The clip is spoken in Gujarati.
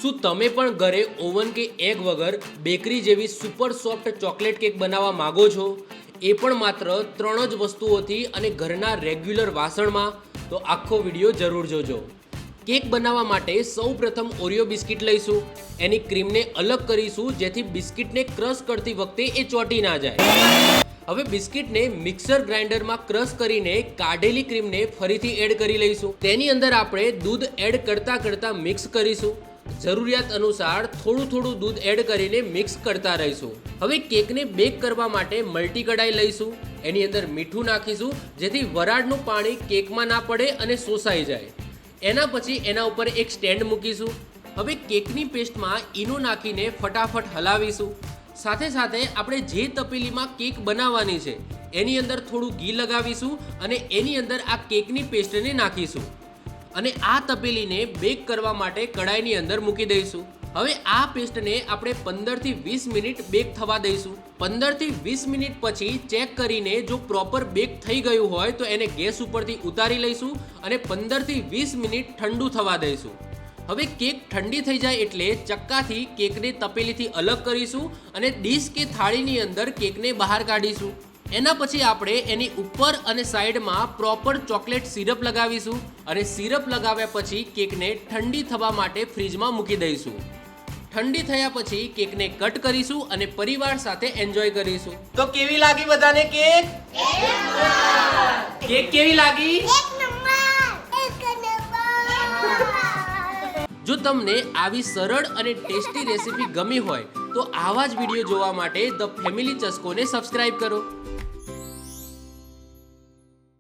શું તમે પણ ઘરે ઓવન કે એગ વગર બેકરી જેવી સુપર સોફ્ટ ચોકલેટ કેક બનાવવા માંગો છો? એ પણ માત્ર 3 જ વસ્તુઓથી અને ઘરના રેગ્યુલર વાસણમાં? તો આખો વિડીયો જરૂર જોજો. કેક બનાવવા માટે સૌપ્રથમ ઓરિયો બિસ્કિટ લઈશું. એની ક્રીમને અલગ કરીશું જેથી બિસ્કિટને ક્રશ કરતી વખતે એ ચોંટી ના જાય. હવે બિસ્કિટને મિક્સર ગ્રાઇન્ડરમાં ક્રશ કરીને કાઢેલી ક્રીમને ફરીથી એડ કરી લઈશું. તેની અંદર આપણે દૂધ એડ કરતા મિક્સ કરીશું. જરૂરિયાત અનુસાર થોડું દૂધ એડ કરીને મિક્સ કરતા રહીશું. હવે કેકને બેક કરવા માટે મલ્ટી કઢાઈ લઈશું. એની અંદર મીઠું નાખીશું જેથી વરાળનું પાણી કેકમાં ના પડે અને શોષાઈ જાય. એના પછી એના ઉપર એક સ્ટેન્ડ મૂકીશું. હવે કેકની પેસ્ટમાં ઈનો નાખીને ફટાફટ હલાવીશું. સાથે આપણે જે તપેલીમાં કેક બનાવવાની છે એની અંદર થોડું ઘી લગાવીશું અને એની અંદર આ કેકની પેસ્ટને નાખીશું અને આ તપેલીને બેક કરવા માટે કઢાઈની અંદર મૂકી દઈશું. હવે આ પેસ્ટને આપણે 15 થી 20 મિનિટ બેક થવા દઈશું. 15 થી 20 મિનિટ પછી ચેક કરીને જો પ્રોપર બેક થઈ ગયું હોય તો એને ગેસ ઉપરથી ઉતારી લઈશું અને 15 થી 20 મિનિટ ઠંડુ થવા દઈશું. હવે કેક ઠંડી થઈ જાય એટલે ચક્કાથી કેકને તપેલીથી અલગ કરીશું અને ડીશ કે થાળીની અંદર કેકને બહાર કાઢીશું. એના પછી આપણે એની ઉપર અને સાઈડમાં પ્રોપર ચોકલેટ સિરપ લગાવીશું અને સિરપ લગાવ્યા પછી કેકને ઠંડી થવા માટે ફ્રીજમાં મૂકી દઈશું. ઠંડી થયા પછી કેકને કટ કરીશું અને પરિવાર સાથે એન્જોય કરીશું. તો કેવી લાગી બધાને કેક? કેક કેવી લાગી? જો તમને આવી સરળ અને ટેસ્ટી રેસીપી ગમી હોય તો આવા જ વિડીયો જોવા માટે ધ ફેમિલી ચસ્કોને સબસ્ક્રાઇબ કરો.